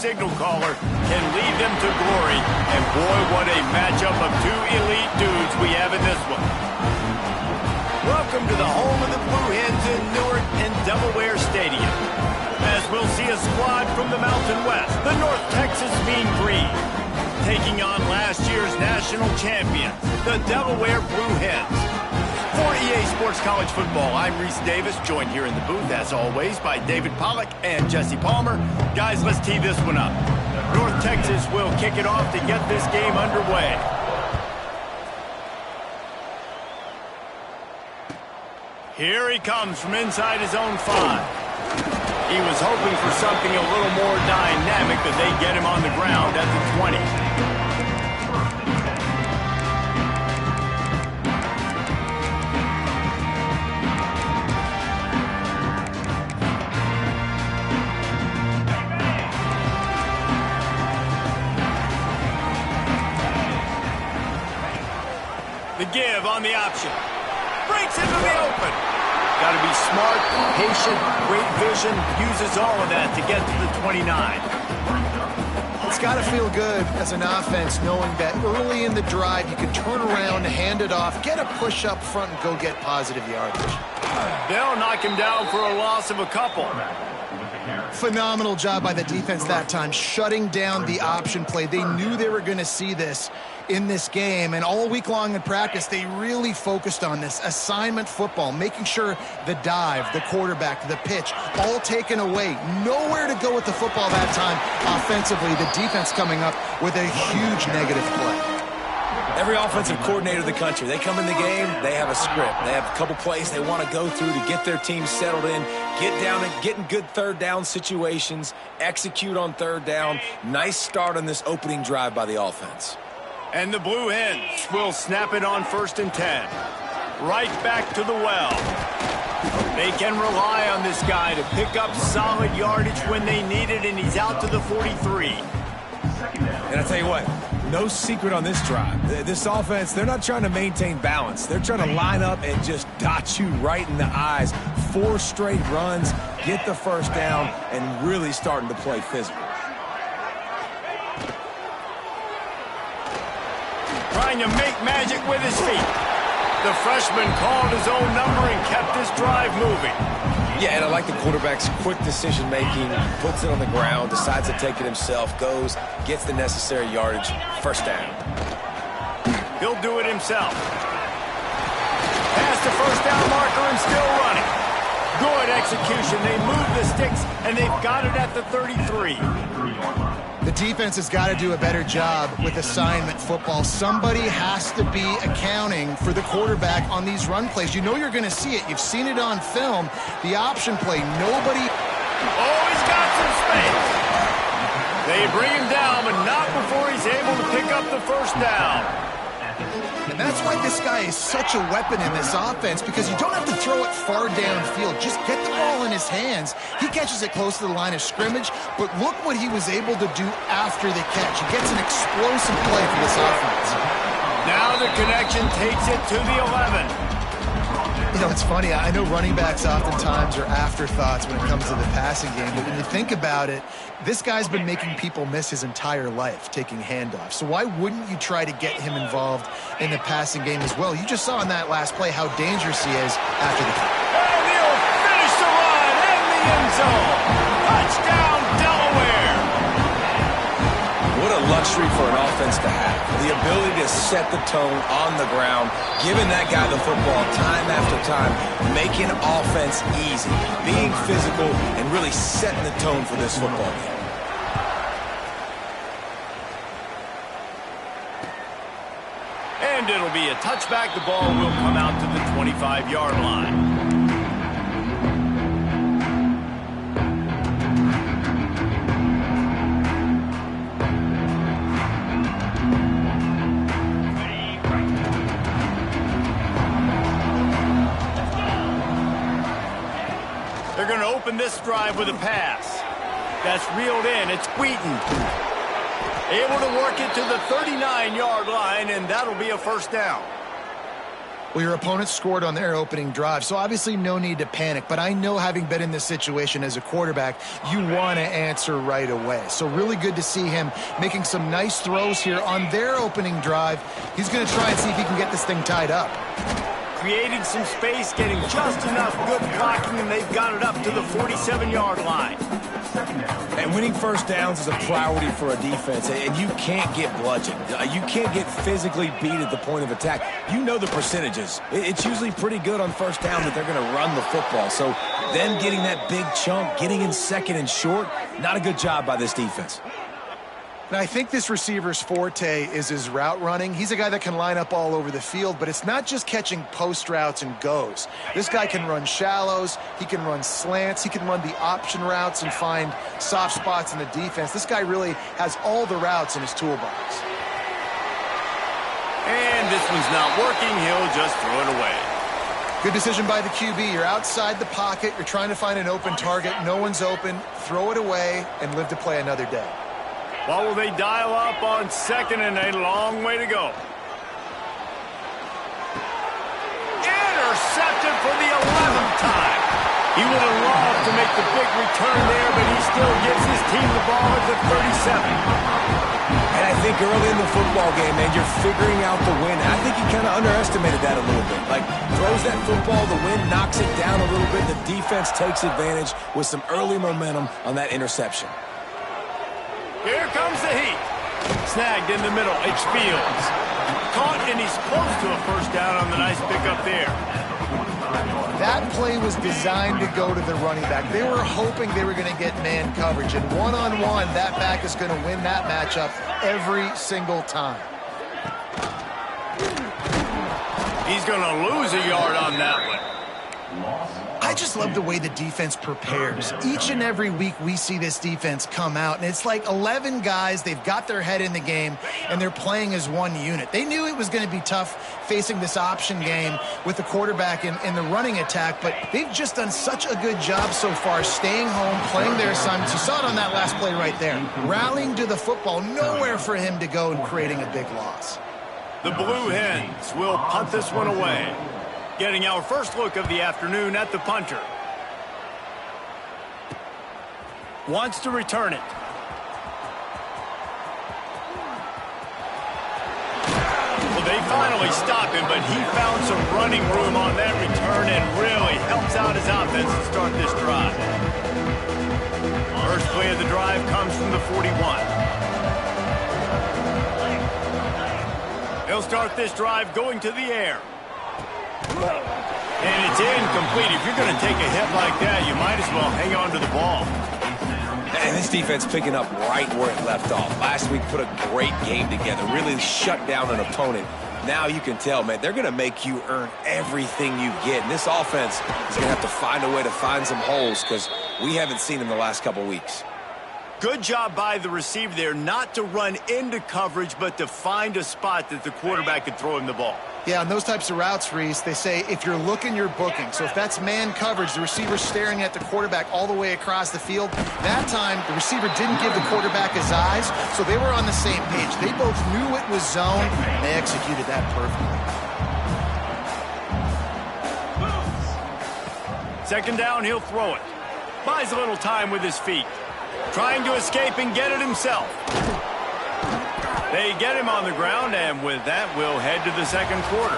signal caller can lead them to glory. And boy, what a matchup of two elite dudes we have in this one. Welcome to the home of the Blue Hens in Newark and Delaware Stadium. As we'll see a squad from the Mountain West, the North Texas Mean Green, taking on last year's national champions, the Delaware Blue Hens. For EA Sports College Football, I'm Reese Davis, joined here in the booth, as always, by David Pollack and Jesse Palmer. Guys, let's tee this one up. North Texas will kick it off to get this game underway. Here he comes from inside his own 5. He was hoping for something a little more dynamic, but they get him on the ground at the 20. The give on the option. Breaks into the open. Got to be smart, patient, great vision, uses all of that to get to the 29. It's got to feel good as an offense knowing that early in the drive you can turn around, hand it off, get a push up front, and go get positive yardage. They'll knock him down for a loss of a couple. Phenomenal job by the defense that time, shutting down the option play. They knew they were going to see this in this game, and all week long in practice, they really focused on this assignment football, making sure the dive, the quarterback, the pitch, all taken away. Nowhere to go with the football that time offensively. The defense coming up with a huge negative play. Every offensive coordinator in the country, they come in the game, they have a script. They have a couple plays they want to go through to get their team settled in, get down and get in good third down situations, execute on third down. Nice start on this opening drive by the offense. And the Blue Hens will snap it on 1st and 10. Right back to the well. They can rely on this guy to pick up solid yardage when they need it, and he's out to the 43. And I tell you what, no secret on this drive. This offense, they're not trying to maintain balance. They're trying to line up and just dot you right in the eyes. 4 straight runs, get the first down, and really starting to play physical. Trying to make magic with his feet. The freshman called his own number and kept this drive moving. Yeah, and I like the quarterback's quick decision-making, puts it on the ground, decides to take it himself, goes, gets the necessary yardage, first down. He'll do it himself. Past the first down marker and still running. Good execution. They move the sticks, and they've got it at the 33. The defense has got to do a better job with assignment football. Somebody has to be accounting for the quarterback on these run plays. You know you're going to see it. You've seen it on film. The option play, nobody... Oh, he's got some space. They bring him down, but not before he's able to pick up the first down. And that's why this guy is such a weapon in this offense, because you don't have to throw it far downfield. Just get the ball in his hands. He catches it close to the line of scrimmage, but look what he was able to do after the catch. He gets an explosive play for this offense. Now the connection takes it to the 11. You know, it's funny. I know running backs oftentimes are afterthoughts when it comes to the passing game, but when you think about it, this guy's been making people miss his entire life taking handoffs. So why wouldn't you try to get him involved in the passing game as well? You just saw in that last play how dangerous he is after the catch. And he'll finish the run in the end zone. Touchdown, Delaware. What a luxury for an offense to have. The ability to set the tone on the ground, giving that guy the football time after time, making offense easy, being physical, and really setting the tone for this football game. And it'll be a touchback. The ball will come out to the 25-yard line. They're going to open this drive with a pass. That's reeled in. It's Wheaton. Able to work it to the 39-yard line, and that'll be a first down. Well, your opponent scored on their opening drive, so obviously no need to panic. But I know, having been in this situation as a quarterback, you want to answer right away. So really good to see him making some nice throws here on their opening drive. He's going to try and see if he can get this thing tied up. Creating some space, getting just enough good blocking, and they've got it up to the 47-yard line. And winning first downs is a priority for a defense, and you can't get bludgeoned. You can't get physically beat at the point of attack. You know the percentages. It's usually pretty good on first down that they're going to run the football. So them getting that big chunk, getting in second and short, not a good job by this defense. And I think this receiver's forte is his route running. He's a guy that can line up all over the field, but it's not just catching post routes and goes. This guy can run shallows, he can run slants, he can run the option routes and find soft spots in the defense. This guy really has all the routes in his toolbox. And this one's not working. He'll just throw it away. Good decision by the QB. You're outside the pocket. You're trying to find an open target. No one's open. Throw it away and live to play another day. What will they dial up on second and a long way to go? Intercepted for the 11th time. He would have loved to make the big return there, but he still gives his team the ball at the 37. And I think early in the football game, man, you're figuring out the wind. I think he kind of underestimated that a little bit. Like, throws that football, the wind knocks it down a little bit. The defense takes advantage with some early momentum on that interception. Here comes the heat. Snagged in the middle. It's Fields. Caught, and he's close to a first down on the nice pickup there. That play was designed to go to the running back. They were hoping they were going to get man coverage. And one-on-one, that back is going to win that matchup every single time. He's going to lose a yard on that one. I just love the way the defense prepares. Each and every week we see this defense come out, and it's like 11 guys. They've got their head in the game, and they're playing as one unit. They knew it was going to be tough facing this option game with the quarterback in the running attack, but they've just done such a good job so far staying home, playing their assignments. You saw it on that last play right there. Rallying to the football, nowhere for him to go and creating a big loss. The Blue Hens will punt this one away. Getting our first look of the afternoon at the punter. Wants to return it. Well, they finally stop him, but he found some running room on that return and really helps out his offense to start this drive. First play of the drive comes from the 41. He'll start this drive going to the air. And it's incomplete. If you're going to take a hit like that, you might as well hang on to the ball. And this defense picking up right where it left off. Last week put a great game together, really shut down an opponent. Now you can tell, man, they're going to make you earn everything you get. And this offense is going to have to find a way to find some holes because we haven't seen them the last couple weeks. Good job by the receiver there, not to run into coverage, but to find a spot that the quarterback could throw him the ball. Yeah, on those types of routes, Reese, they say if you're looking, you're booking. So if that's man coverage, the receiver's staring at the quarterback all the way across the field. That time, the receiver didn't give the quarterback his eyes, so they were on the same page. They both knew it was zone, and they executed that perfectly. Second down, he'll throw it. Buys a little time with his feet. Trying to escape and get it himself. They get him on the ground, and with that, we'll head to the second quarter.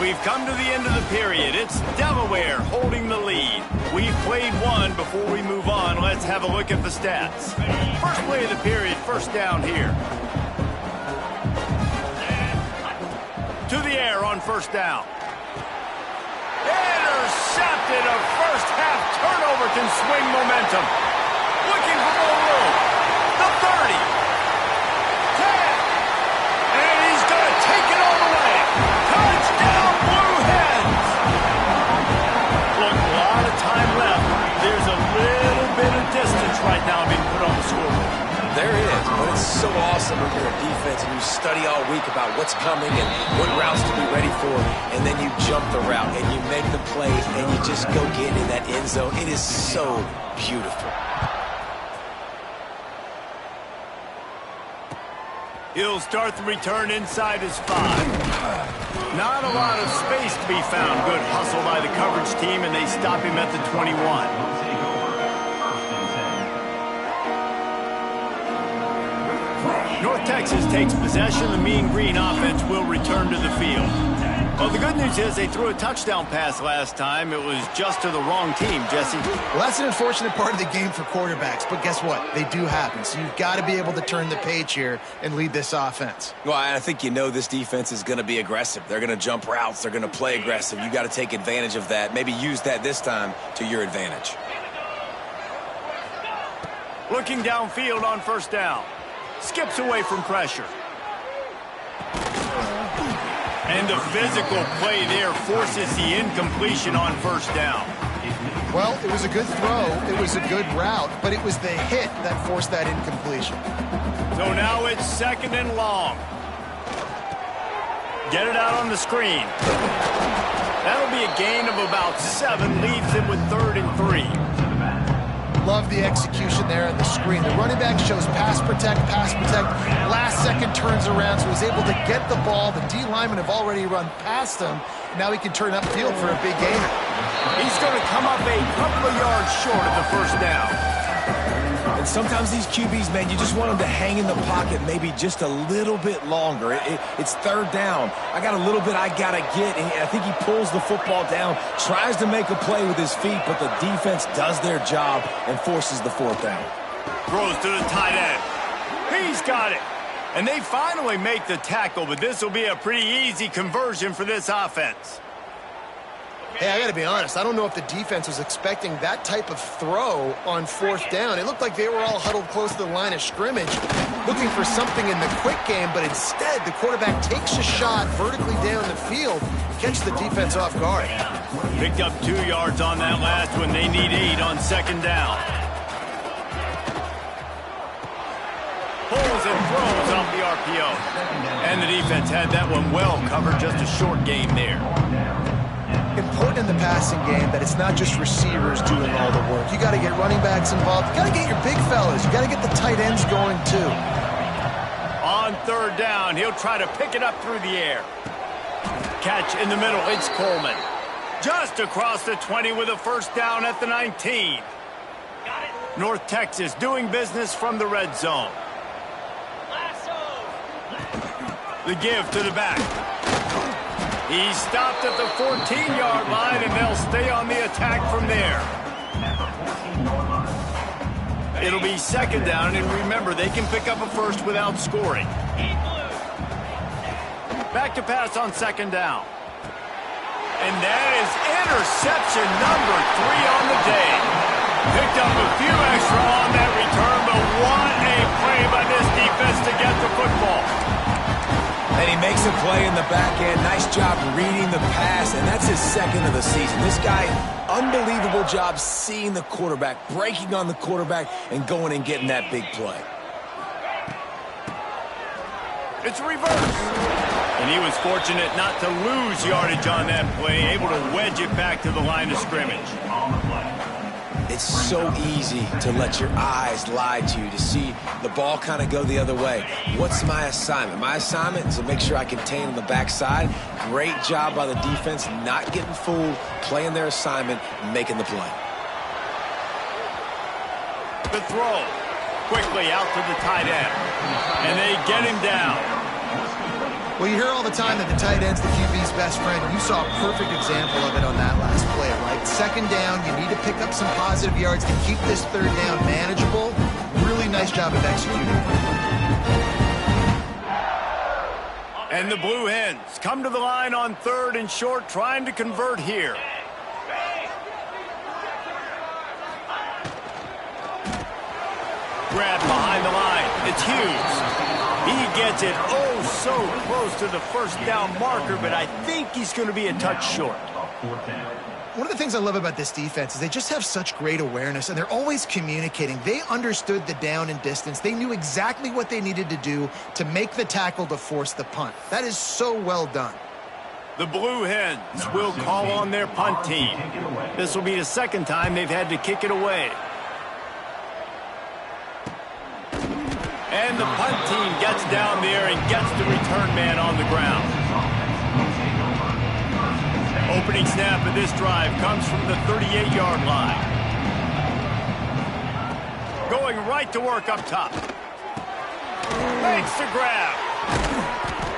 We've come to the end of the period. It's Delaware holding the lead. We've played one before we move on. Let's have a look at the stats. First play of the period, first down here. To the air on first down. Intercepted. A first half turnover can swing momentum. Looking for more room. The 30. 10. And he's going to take it all the way. Touchdown, Blue Hens. Look, a lot of time left. There's a little bit of distance right now being put on the scoreboard. There is, but it's so awesome when you're a defense and you study all week about what's coming and what routes to be ready for, and then you jump the route and you make the play and you just go get in that end zone. It is so beautiful. He'll start the return inside his 5. Not a lot of space to be found. Good hustle by the coverage team, and they stop him at the 21. North Texas takes possession. The Mean Green offense will return to the field. Well, the good news is they threw a touchdown pass last time. It was just to the wrong team, Jesse. Well, that's an unfortunate part of the game for quarterbacks, but guess what? They do happen, so you've got to be able to turn the page here and lead this offense. Well, I think you know this defense is going to be aggressive. They're going to jump routes. They're going to play aggressive. You got to take advantage of that. Maybe use that this time to your advantage. Looking downfield on first down. Skips away from pressure. And the physical play there forces the incompletion on first down. Well, it was a good throw. It was a good route, but it was the hit that forced that incompletion. So now it's 2nd and long. Get it out on the screen. That'll be a gain of about 7. Leaves him with 3rd and 3. Love the execution there on the screen. The running back shows pass protect. Last second turns around, so he's able to get the ball. The D linemen have already run past him. Now he can turn upfield for a big gainer. He's going to come up a couple of yards short of the first down. And sometimes these QBs, man, you just want them to hang in the pocket maybe just a little bit longer. It's 3rd down. I got a little bit I got to get. And I think he pulls the football down, tries to make a play with his feet, but the defense does their job and forces the 4th down. Throws to the tight end. He's got it. And they finally make the tackle, but this will be a pretty easy conversion for this offense. Hey, I got to be honest. I don't know if the defense was expecting that type of throw on 4th down. It looked like they were all huddled close to the line of scrimmage, looking for something in the quick game, but instead the quarterback takes a shot vertically down the field, catch the defense off guard. Picked up 2 yards on that last one. They need 8 on 2nd down. Pulls and throws off the RPO. And the defense had that one well covered, just a short game there. Important in the passing game that it's not just receivers doing all the work. You got to get running backs involved. You got to get your big fellas. You got to get the tight ends going too. On 3rd down, he'll try to pick it up through the air. Catch in the middle. It's Coleman. Just across the 20 with a first down at the 19. North Texas doing business from the red zone. The give to the back. He stopped at the 14-yard line, and they'll stay on the attack from there. It'll be 2nd down, and remember, they can pick up a first without scoring. Back to pass on 2nd down. And that is interception number 3 on the day. Picked up a few extra on that return, but what a play by this defense to get the football. And he makes a play in the back end. Nice job reading the pass, and that's his 2nd of the season. This guy, unbelievable job seeing the quarterback, breaking on the quarterback, and going and getting that big play. It's reverse. And he was fortunate not to lose yardage on that play, able to wedge it back to the line of scrimmage. It's so easy to let your eyes lie to you, to see the ball kind of go the other way. What's my assignment? My assignment is to make sure I contain on the backside. Great job by the defense, not getting fooled, playing their assignment, making the play. The throw. Quickly out to the tight end. And they get him down. Well, you hear all the time that the tight end's the QB's best friend. You saw a perfect example of it on that last play, right? 2nd down, you need to pick up some positive yards to keep this 3rd down manageable. Really nice job of executing. And the Blue Hens come to the line on 3rd and short, trying to convert here. Grab behind the line. It's Hughes. He gets it so close to the first down marker, but I think he's going to be a touch short. One of the things I love about this defense is they just have such great awareness, and they're always communicating. They understood the down and distance. They knew exactly what they needed to do to make the tackle to force the punt. That is so well done. The Blue Hens will call on their punt team. This will be the 2nd time they've had to kick it away. And the punt team gets down there and gets the return man on the ground. opening snap of this drive comes from the 38-yard line. Going right to work up top. Makes the grab.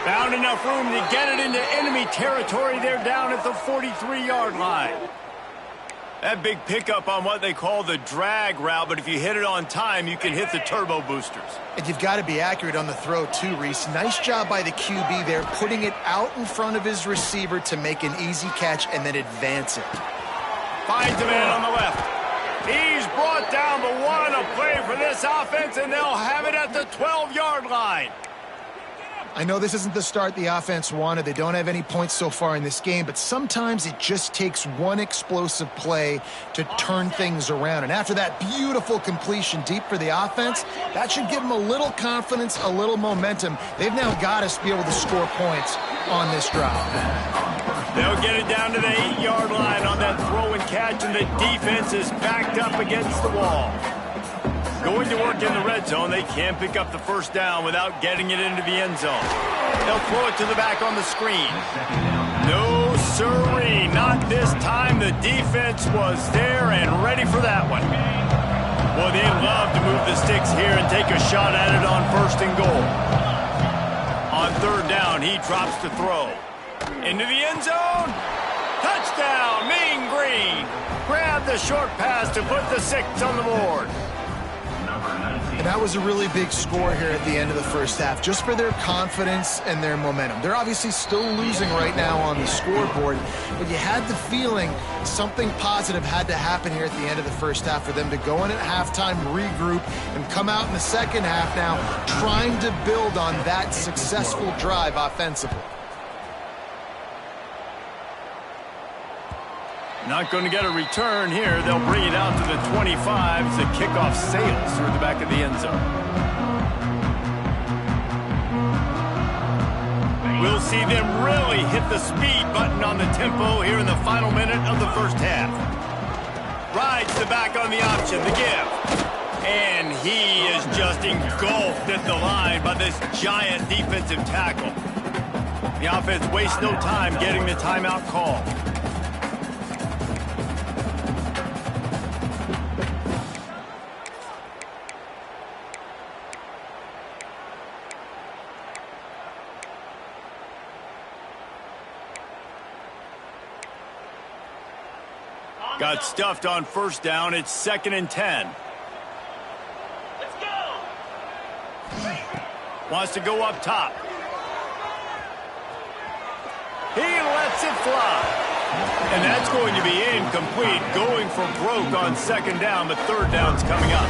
Found enough room to get it into enemy territory. They're down at the 43-yard line. That big pickup on what they call the drag route, but if you hit it on time, you can hit the turbo boosters. And you've got to be accurate on the throw too, Reese. Nice job by the QB there, putting it out in front of his receiver to make an easy catch and then advance it. Finds a man on the left. He's brought down, but what a play for this offense, and they'll have it at the 12-yard line. I know this isn't the start the offense wanted. They don't have any points so far in this game, but sometimes it just takes one explosive play to turn things around. And after that beautiful completion deep for the offense, that should give them a little confidence, a little momentum. They've now got to be able to score points on this drive. They'll get it down to the 8-yard line on that throw and catch, and the defense is backed up against the wall. Going to work in the red zone, they can't pick up the first down without getting it into the end zone. They'll throw it to the back on the screen. No siree, not this time. The defense was there and ready for that one. Well, they love to move the sticks here and take a shot at it on 1st and goal. On 3rd down, he drops to throw. Into the end zone. Touchdown, Mean Green. Grab the short pass to put the 6 on the board. And that was a really big score here at the end of the first half, just for their confidence and their momentum. They're obviously still losing right now on the scoreboard, but you had the feeling something positive had to happen here at the end of the first half for them to go in at halftime, regroup, and come out in the second half now trying to build on that successful drive offensively. Not going to get a return here. They'll bring it out to the 25 as the kickoff sails through the back of the end zone. We'll see them really hit the speed button on the tempo here in the final minute of the first half. Rides the back on the option, the give. And he is just engulfed at the line by this giant defensive tackle. The offense wastes no time getting the timeout call. Got stuffed on 1st down. It's 2nd and 10. Let's go. Wants to go up top. He lets it fly. And that's going to be incomplete. Going for broke on 2nd down, but 3rd down's coming up.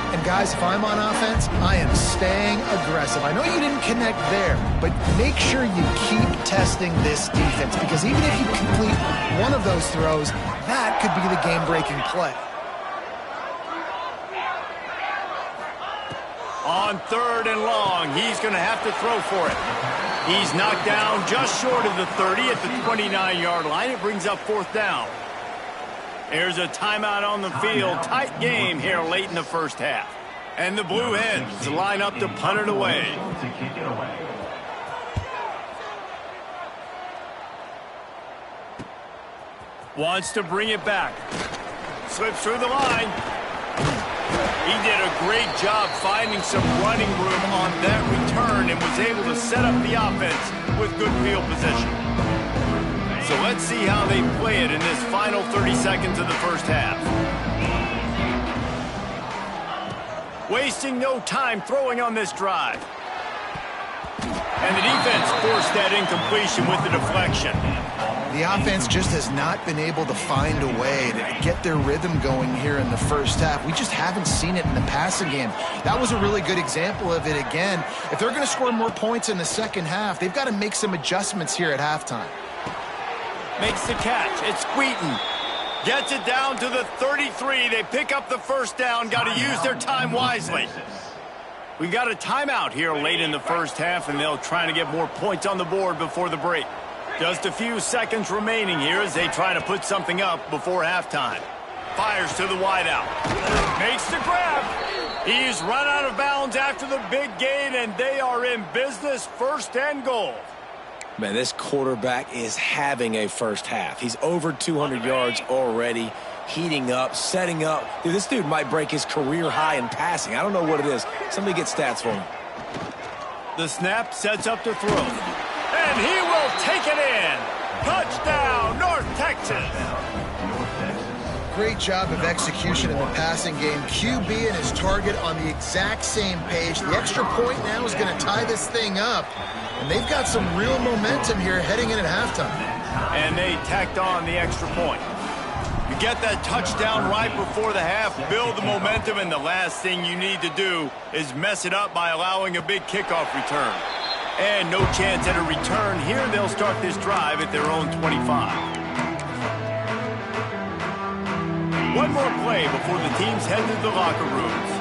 And guys, if I'm on offense, I am staying aggressive. I know you didn't connect there, but make sure you keep testing this defense, because even if you complete one of those throws, that could be the game-breaking play. On 3rd and long, he's going to have to throw for it. He's knocked down just short of the 30 at the 29-yard line. It brings up 4th down. There's a timeout on the field. Tight game here late in the first half. And the Blue Hens line up to punt it away. Wants to bring it back. Slips through the line. He did a great job finding some running room on that return and was able to set up the offense with good field position. So let's see how they play it in this final 30 seconds of the first half. Wasting no time throwing on this drive. And the defense forced that incompletion with the deflection. The offense just has not been able to find a way to get their rhythm going here in the first half. We just haven't seen it in the passing game. That was a really good example of it again. If they're going to score more points in the second half, they've got to make some adjustments here at halftime. Makes the catch. It's Wheaton. Gets it down to the 33. They pick up the first down. Got to use their time wisely. We've got a timeout here late in the first half, and they'll try to get more points on the board before the break. Just a few seconds remaining here as they try to put something up before halftime. Fires to the wideout. Makes the grab. He's run out of bounds after the big gain, and they are in business, 1st and goal. Man, this quarterback is having a first half. He's over 200 yards already, heating up, setting up. Dude, this dude might break his career high in passing. I don't know what it is. Somebody get stats for him. The snap sets up to throw. And he will take it in. Touchdown, North Texas. Great job of execution in the passing game. QB and his target on the exact same page. The extra point now is going to tie this thing up. And they've got some real momentum here heading in at halftime. And they tacked on the extra point. You get that touchdown right before the half, build the momentum, and the last thing you need to do is mess it up by allowing a big kickoff return. And no chance at a return. Here they'll start this drive at their own 25. One more play before the teams head to the locker rooms.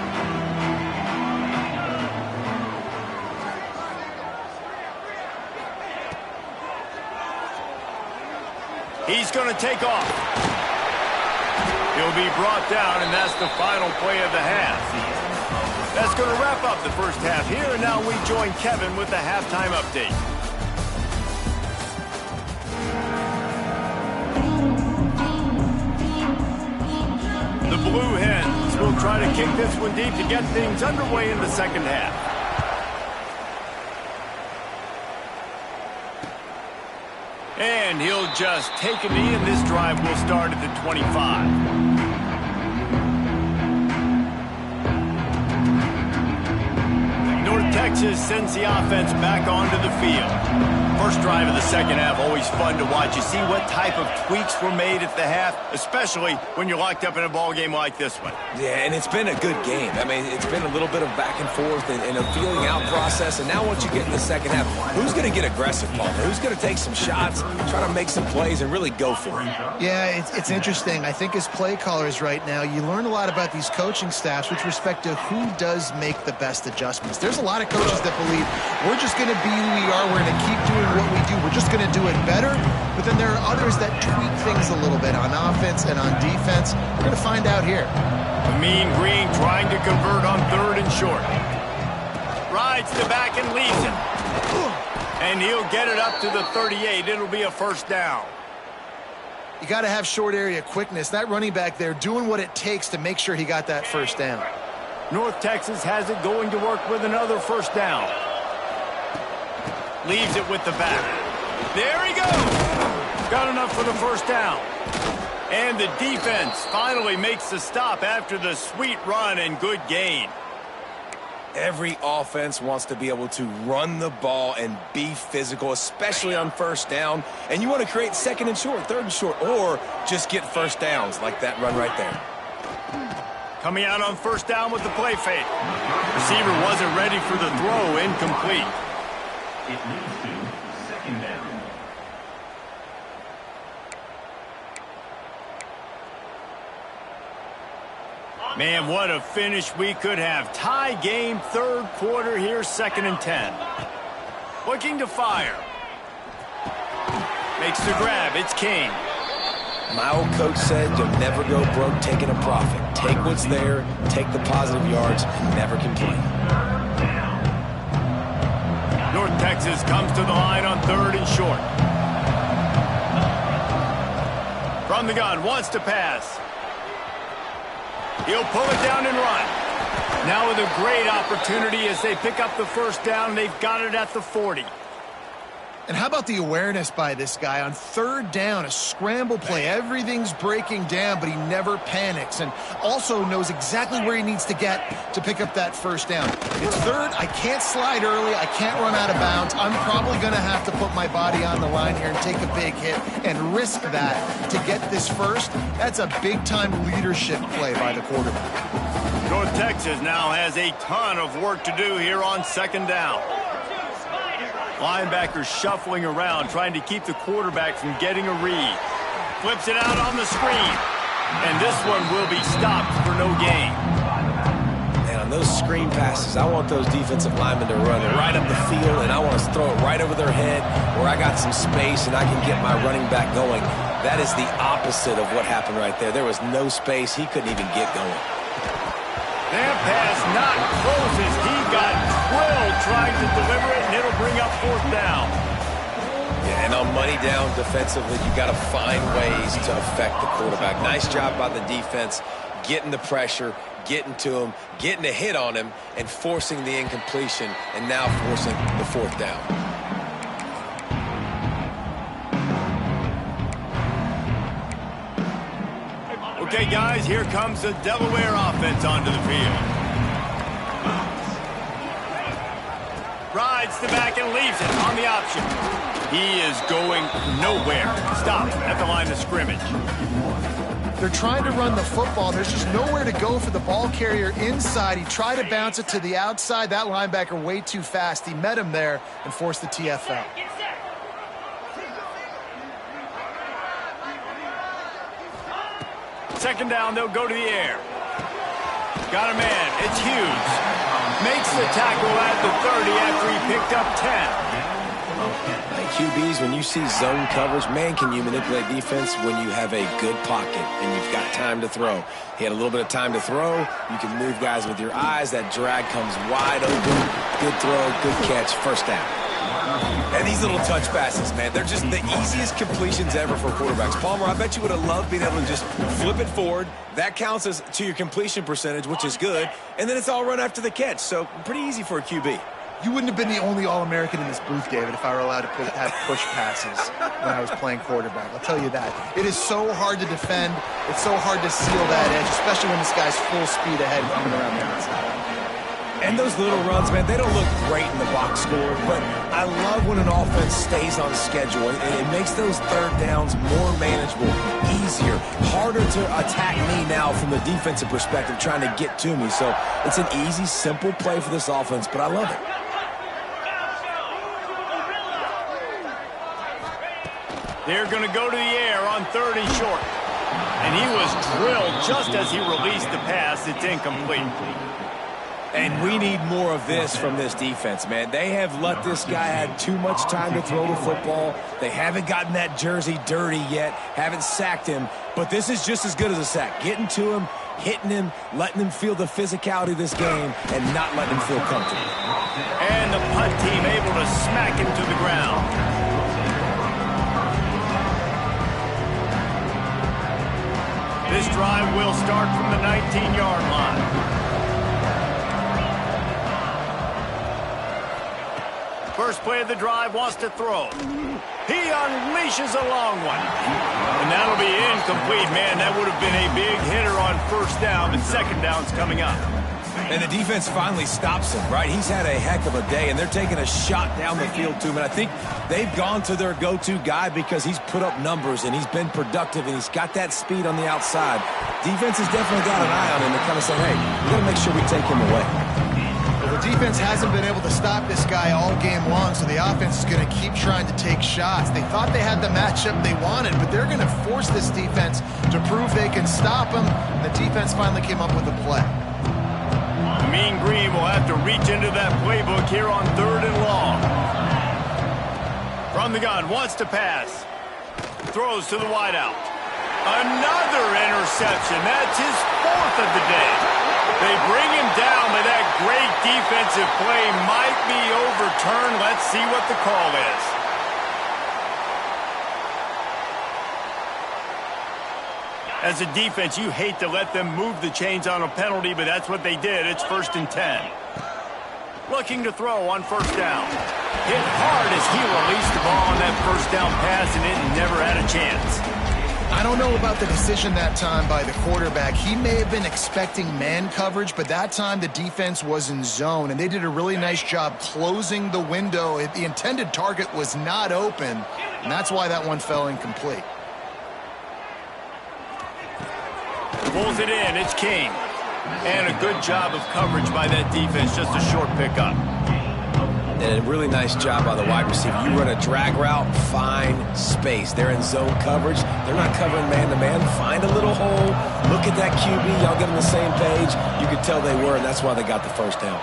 He's going to take off. He'll be brought down, and that's the final play of the half. That's going to wrap up the first half here, and now we join Kevin with the halftime update. The Blue Hens will try to kick this one deep to get things underway in the second half. And he'll just take a knee, and this drive will start at the 25. North Texas sends the offense back onto the field. First drive of the second half, always fun to watch. You see what type of tweaks were made at the half, especially when you're locked up in a ball game like this one. Yeah, and it's been a good game. I mean, it's been a little bit of back and forth and a feeling out process. And now once you get in the second half, who's going to get aggressive, Paul? Who's going to take some shots, try to make some plays, and really go for it? Yeah, it's interesting. I think as play callers right now, you learn a lot about these coaching staffs with respect to who does make the best adjustments. There's a lot of coaches that believe we're just going to be who we are. We're going to keep doing what we do. We're just going to do it better. But then there are others that tweak things a little bit on offense and on defense. We're going to find out here. Mean Green trying to convert on third and short. Rides the back and leaves it. And he'll get it up to the 38. It'll be a first down. You got to have short area quickness. That running back there doing what it takes to make sure he got that first down. North Texas has it going to work with another first down. Leaves it with the back. There he goes. Got enough for the first down. And the defense finally makes the stop after the sweet run and good gain. Every offense wants to be able to run the ball and be physical, especially on first down. And you want to create second and short, third and short, or just get first downs like that run right there. Coming out on first down with the play fake. Receiver wasn't ready for the throw, incomplete. It leads to second down. Man, what a finish we could have. Tie game, third quarter here, 2nd and 10. Looking to fire. Makes the grab. It's King. My old coach said you'll never go broke taking a profit. Take what's there, take the positive yards, and never complain. North Texas comes to the line on third and short. From the gun, wants to pass. He'll pull it down and run. Now with a great opportunity as they pick up the first down. They've got it at the 40. And how about the awareness by this guy on third down, a scramble play. Everything's breaking down, but he never panics and also knows exactly where he needs to get to pick up that first down. It's third. I can't slide early. I can't run out of bounds. I'm probably going to have to put my body on the line here and take a big hit and risk that to get this first. That's a big-time leadership play by the quarterback. North Texas now has a ton of work to do here on second down. Linebackers shuffling around, trying to keep the quarterback from getting a read. Flips it out on the screen. And this one will be stopped for no gain. And on those screen passes, I want those defensive linemen to run right up the field, and I want to throw it right over their head where I got some space and I can get my running back going. That is the opposite of what happened right there. There was no space. He couldn't even get going. That pass not closes. He got drilled trying to deliver it, and it'll bring up fourth down. And on money down defensively, you got to find ways to affect the quarterback. Nice job by the defense, getting the pressure, getting to him, getting a hit on him, and forcing the incompletion, and now forcing the fourth down. Okay, guys, here comes the Delaware offense onto the field. Rides the back and leaves it on the option. He is going nowhere. Stop at the line of scrimmage. They're trying to run the football. There's just nowhere to go for the ball carrier inside. He tried to bounce it to the outside. That linebacker way too fast. He met him there and forced the TFL. Second down, they'll go to the air. Got a man. It's Hughes. Makes the tackle at the 30 after he picked up 10. QBs, when you see zone coverage, man, can you manipulate defense when you have a good pocket and you've got time to throw. He had a little bit of time to throw. You can move guys with your eyes. That drag comes wide open. Good throw, good catch, first down. And these little touch passes, man, they're just the easiest completions ever for quarterbacks. Palmer, I bet you would have loved being able to just flip it forward. That counts as to your completion percentage, which is good. And then it's all run after the catch. So pretty easy for a QB. You wouldn't have been the only All-American in this booth, David, if I were allowed to have push passes when I was playing quarterback. I'll tell you that. It is so hard to defend. It's so hard to seal that edge, especially when this guy's full speed ahead coming around the outside. And those little runs, man, they don't look great in the box score, but I love when an offense stays on schedule, and it makes those third downs more manageable, easier, harder to attack me now from the defensive perspective trying to get to me. So it's an easy, simple play for this offense, but I love it. They're going to go to the air on 30 short. And he was drilled just as he released the pass. It's incomplete. And we need more of this from this defense, man. They have let this guy have too much time to throw the football. They haven't gotten that jersey dirty yet, haven't sacked him. But this is just as good as a sack. Getting to him, hitting him, letting him feel the physicality of this game, and not letting him feel comfortable. And the punt team able to smack him to the ground. This drive will start from the 19-yard line. First play of the drive, wants to throw. He unleashes a long one. And that'll be incomplete, man. That would have been a big hitter on first down, but second down's coming up. And the defense finally stops him, right? He's had a heck of a day, and they're taking a shot down the field to him. And I think they've gone to their go-to guy because he's put up numbers, and he's been productive, and he's got that speed on the outside. Defense has definitely got an eye on him and kind of say, hey, we got to make sure we take him away. Well, the defense hasn't been able to stop this guy all game long, so the offense is going to keep trying to take shots. They thought they had the matchup they wanted, but they're going to force this defense to prove they can stop him. And the defense finally came up with a play. Mean Green will have to reach into that playbook here on 3rd and long. From the gun, wants to pass. Throws to the wideout. Another interception. That's his 4th of the day. They bring him down, but that great defensive play might be overturned. Let's see what the call is. As a defense, you hate to let them move the chains on a penalty, but that's what they did. It's 1st and 10. Looking to throw on first down. Hit hard as he released the ball on that first down pass, and it never had a chance. I don't know about the decision that time by the quarterback. He may have been expecting man coverage, but that time the defense was in zone, and they did a really nice job closing the window. The intended target was not open, and that's why that one fell incomplete. Pulls it in. It's King. And a good job of coverage by that defense. Just a short pickup. And a really nice job by the wide receiver. You run a drag route, find space. They're in zone coverage. They're not covering man-to-man. Find a little hole. Look at that QB. Y'all get on the same page. You could tell they were, and that's why they got the first down.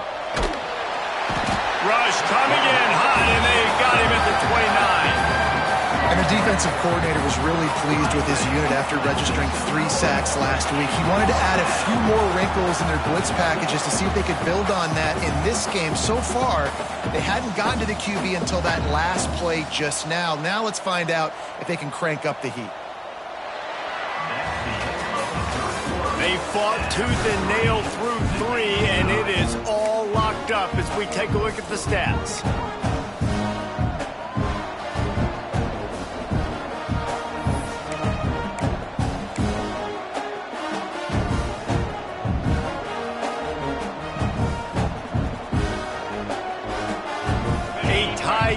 Rush coming in hot, and they got him at the 29. And the defensive coordinator was really pleased with his unit after registering 3 sacks last week. He wanted to add a few more wrinkles in their blitz packages to see if they could build on that in this game. So far, they hadn't gotten to the QB until that last play just now. Now let's find out if they can crank up the heat. They fought tooth and nail through 3, and it is all locked up as we take a look at the stats.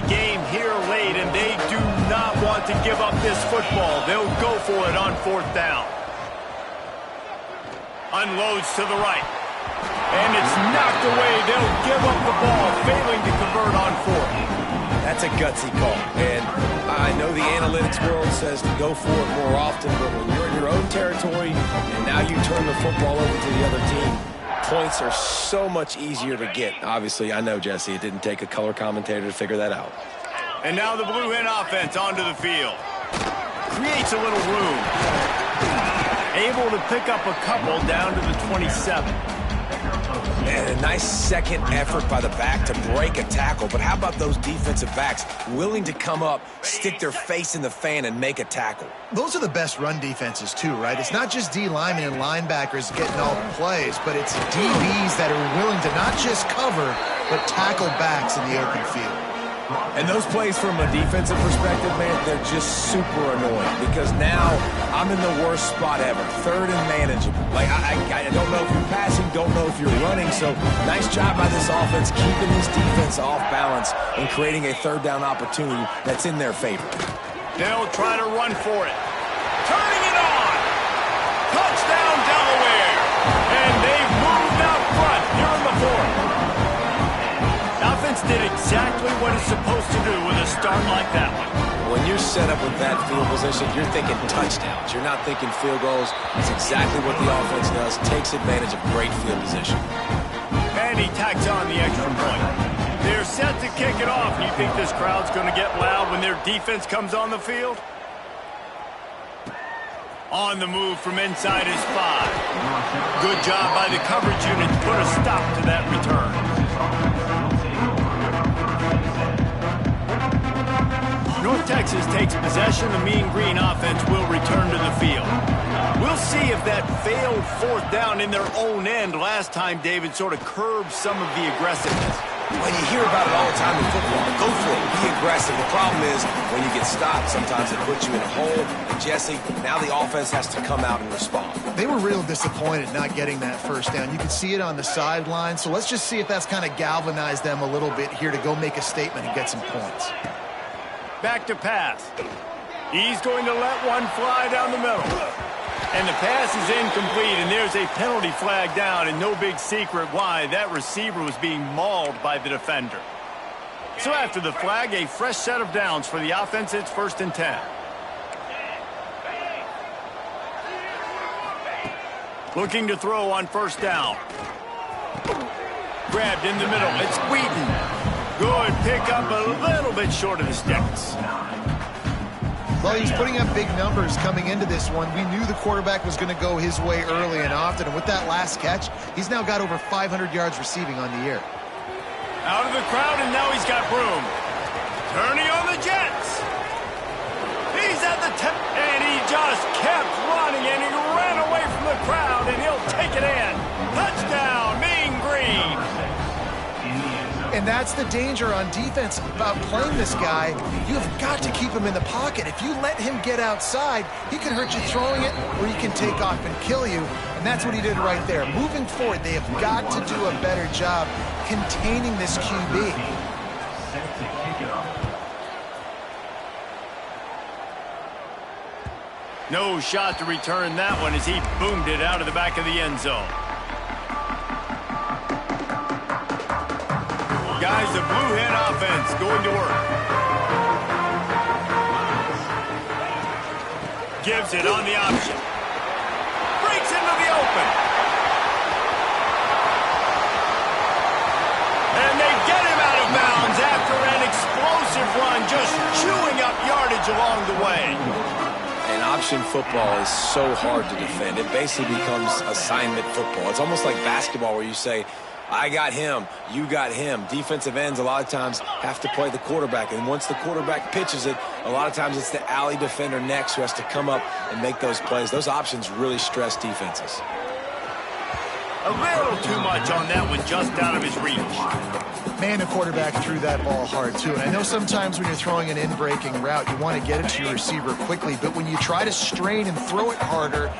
Game here late, and they do not want to give up this football. They'll go for it on 4th down. Unloads to the right, and it's knocked away. They'll give up the ball, failing to convert on 4th. That's a gutsy call, and I know the analytics world says to go for it more often, but when you're in your own territory and now you turn the football over to the other team, points are so much easier to get. Obviously, I know, Jesse, it didn't take a color commentator to figure that out. And now the Blue Hen offense onto the field. Creates a little room. Able to pick up a couple down to the 27. And a nice second effort by the back to break a tackle. But how about those defensive backs willing to come up, stick their face in the fan, and make a tackle? Those are the best run defenses too, right? It's not just D linemen and linebackers getting all the plays, but it's DBs that are willing to not just cover, but tackle backs in the open field. And those plays from a defensive perspective, man, they're just super annoying because now I'm in the worst spot ever, 3rd and manageable. Like, I don't know if you're passing, don't know if you're running, so nice job by this offense keeping this defense off balance and creating a 3rd down opportunity that's in their favor. They'll try to run for it. Turning it on! Touchdown, Delaware! And they've moved out front here in the 4th. Offense did exactly what it's supposed to do with a start like that one. When you're set up with that field position, you're thinking touchdowns. You're not thinking field goals. It's exactly what the offense does. Takes advantage of great field position. And he tacks on the extra point. They're set to kick it off. You think this crowd's going to get loud when their defense comes on the field? On the move from inside his 5. Good job by the coverage unit to put a stop to that return. North Texas takes possession. The Mean Green offense will return to the field. We'll see if that failed 4th down in their own end last time, David, sort of curbed some of the aggressiveness. Well, you hear about it all the time in football. Go for it. Be aggressive. The problem is when you get stopped, sometimes it puts you in a hole. And Jesse, now the offense has to come out and respond. They were real disappointed not getting that 1st down. You could see it on the sideline. So let's just see if that's kind of galvanized them a little bit here to go make a statement and get some points. Back to pass. He's going to let one fly down the middle. And the pass is incomplete, and there's a penalty flag down, and no big secret why. That receiver was being mauled by the defender. So after the flag, a fresh set of downs for the offense. It's 1st and 10. Looking to throw on 1st down. Grabbed in the middle. It's Wheaton. Good pickup, a little bit short of the sticks. Well, he's putting up big numbers coming into this one. We knew the quarterback was going to go his way early and often, and with that last catch, he's now got over 500 yards receiving on the year. Out of the crowd, and now he's got room. Turning on the Jets. He's at the 10, and he just kept running, and he ran away from the crowd, and he'll take it in. Touchdown, Mean Green. And that's the danger on defense about playing this guy. You've got to keep him in the pocket. If you let him get outside, he can hurt you throwing it, or he can take off and kill you. And that's what he did right there. Moving forward, they have got to do a better job containing this QB. No shot to return that one as he boomed it out of the back of the end zone. Guys, the Blue Hen offense going to work. Gives it on the option. Breaks into the open. And they get him out of bounds after an explosive run, just chewing up yardage yardage along the way. And option football is so hard to defend. It basically becomes assignment football. It's almost like basketball where you say, I got him, you got him. Defensive ends a lot of times have to play the quarterback, and once the quarterback pitches it, a lot of times it's the alley defender next who has to come up and make those plays. Those options really stress defenses. A little too much on that one, just out of his reach. Man, the quarterback threw that ball hard, too. And I know sometimes when you're throwing an in-breaking route, you want to get it to your receiver quickly. But when you try to strain and throw it harder,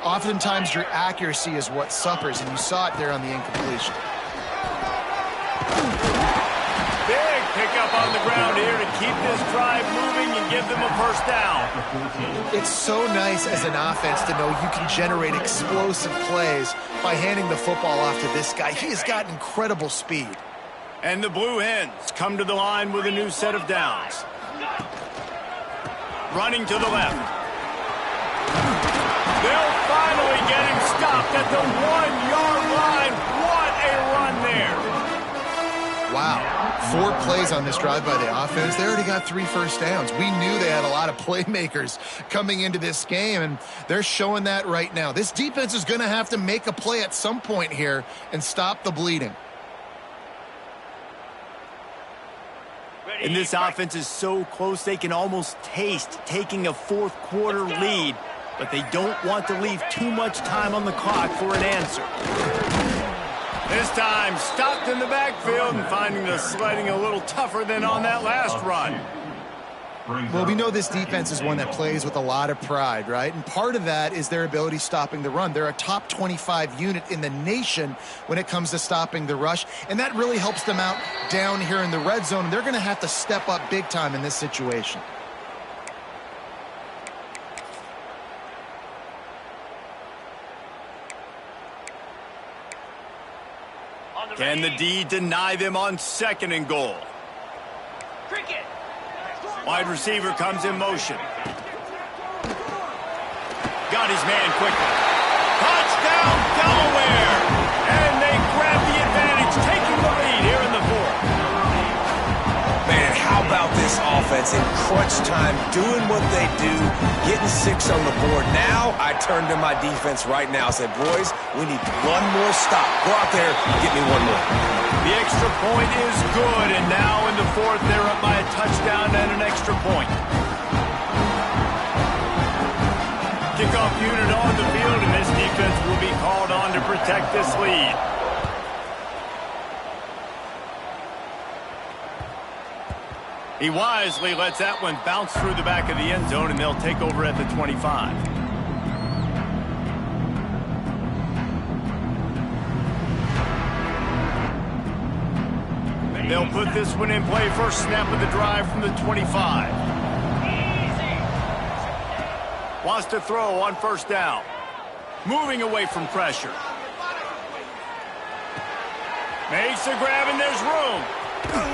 oftentimes your accuracy is what suffers. And you saw it there on the incompletion. Big pickup on the ground here to keep this drive moving and give them a first down. It's so nice as an offense to know you can generate explosive plays by handing the football off to this guy. He has got incredible speed. And the Blue Hens come to the line with a new set of downs. Running to the left. They'll finally get him stopped at the 1-yard line. What a run there. Wow. 4 plays on this drive by the offense. They already got 3 first downs. We knew they had a lot of playmakers coming into this game, and they're showing that right now. This defense is going to have to make a play at some point here and stop the bleeding. And this offense is so close they can almost taste taking a fourth-quarter lead, but they don't want to leave too much time on the clock for an answer. This time, stopped in the backfield and finding the sledding a little tougher than on that last run. Well, we know this defense is one that plays with a lot of pride, right? And part of that is their ability stopping the run. They're a top 25 unit in the nation when it comes to stopping the rush, and that really helps them out down here in the red zone. And they're going to have to step up big time in this situation. Can the D deny them on 2nd and goal? Wide receiver comes in motion. Got his man quickly. Touchdown, Delaware! And they grab the advantage, taking the lead here in the 4th. Man, how about this offense in crunch time, doing what they do, getting 6 on the board. Now I turn to my defense right now and say, boys, we need one more stop. Go out there and get me one more. The extra point is good, and now in the 4th, they're up by a touchdown and an extra point. Kickoff unit on the field, and this defense will be called on to protect this lead. He wisely lets that one bounce through the back of the end zone, and they'll take over at the 25. They'll put this one in play. First snap of the drive from the 25. Wants to throw on first down. Moving away from pressure. Makes a grab and there's room.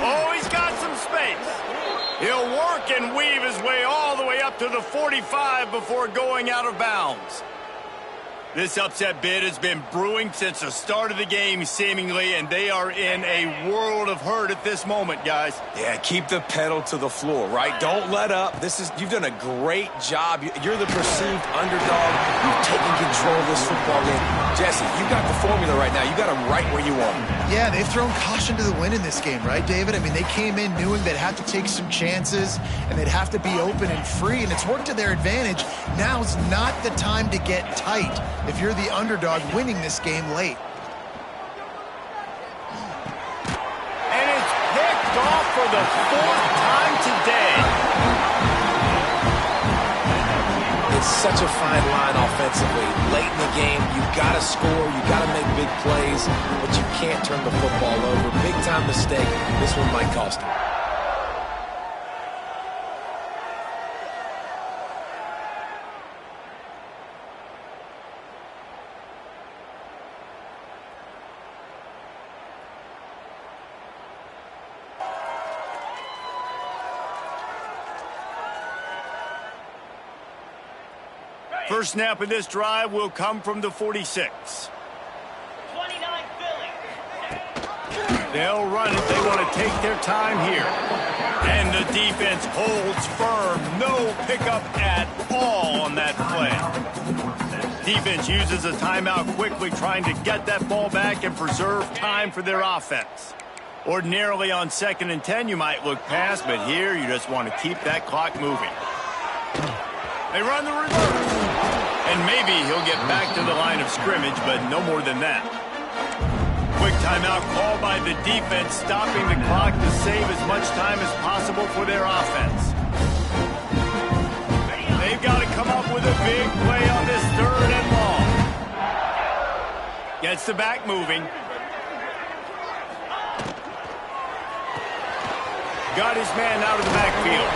Oh, he's got some space. He'll work and weave his way all the way up to the 45 before going out of bounds. This upset bid has been brewing since the start of the game, seemingly, and they are in a world of hurt at this moment, guys. Yeah, keep the pedal to the floor, right? Don't let up. You've done a great job. You're the perceived underdog. You've taken control of this football game. Jesse, you got the formula right now. You got them right where you want them. Yeah, they've thrown caution to the wind in this game, right, David? I mean, they came in knowing they'd have to take some chances and they'd have to be open and free, and it's worked to their advantage. Now's not the time to get tight if you're the underdog winning this game late. And it's picked off for the 4th time today. It's such a fine line offensively. Late in the game, you got to score, you got to make big plays, but you can't turn the football over. Big time mistake. This one might cost him. First snap of this drive will come from the 46. 29 Philly. They'll run it. They want to take their time here. And the defense holds firm. No pickup at all on that play. Defense uses a timeout quickly, trying to get that ball back and preserve time for their offense. Ordinarily on 2nd and 10, you might look past, but here you just want to keep that clock moving. They run the reverse. And maybe he'll get back to the line of scrimmage, but no more than that. Quick timeout called by the defense, stopping the clock to save as much time as possible for their offense. They've got to come up with a big play on this 3rd and long. Gets the back moving. Got his man out of the backfield.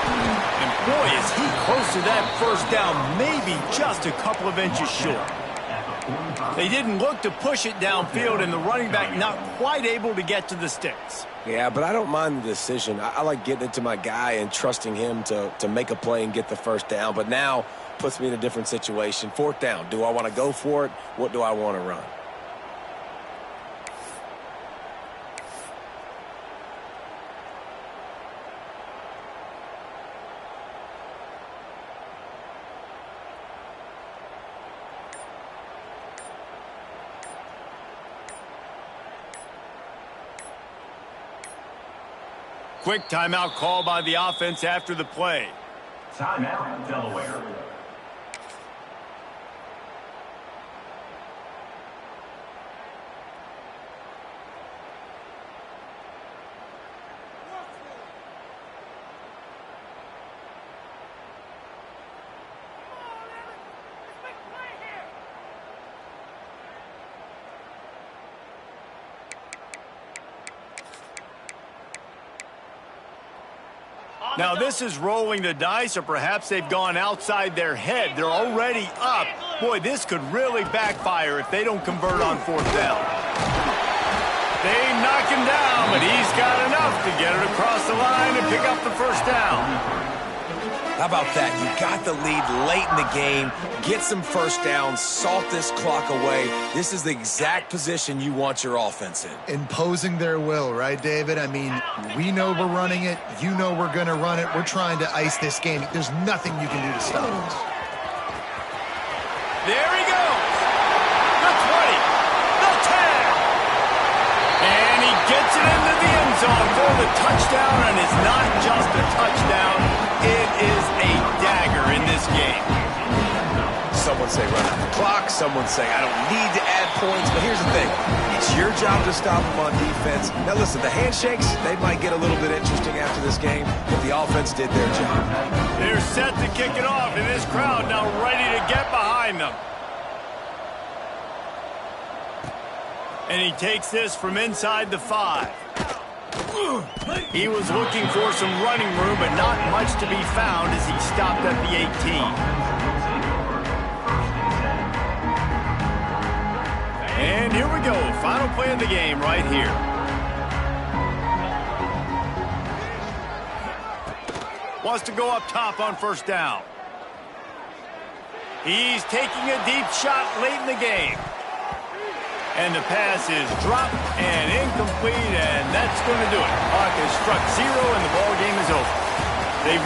And boy, is he close to that first down, maybe just a couple of inches short. They didn't look to push it downfield, and the running back not quite able to get to the sticks. Yeah, but I don't mind the decision. I like getting it to my guy and trusting him to make a play and get the first down. But now puts me in a different situation. 4th down. Do I want to go for it? What do I want to run? Quick timeout call by the offense after the play. Timeout, Delaware. Now this is rolling the dice, or perhaps they've gone outside their head. They're already up. Boy, this could really backfire if they don't convert on 4th down. They knock him down, but he's got enough to get it across the line and pick up the first down. How about that? You got the lead late in the game. Get some first downs. Salt this clock away. This is the exact position you want your offense in. Imposing their will, right, David? I mean, we know we're running it. You know we're going to run it. We're trying to ice this game. There's nothing you can do to stop us. There he goes. The 20. The 10. And he gets it into the end zone for the touchdown, and it's not just a touchdown. It is a dagger in this game. Someone say run out the clock. Someone say I don't need to add points. But here's the thing. It's your job to stop them on defense. Now listen, the handshakes, they might get a little bit interesting after this game, but the offense did their job. They're set to kick it off, and this crowd now ready to get behind them. And he takes this from inside the 5. He was looking for some running room, but not much to be found as he stopped at the 18. And here we go, final play of the game right here. Wants to go up top on 1st down. He's taking a deep shot late in the game. And the pass is dropped and incomplete, and that's going to do it. Clock has struck 0, and the ball game is over. They've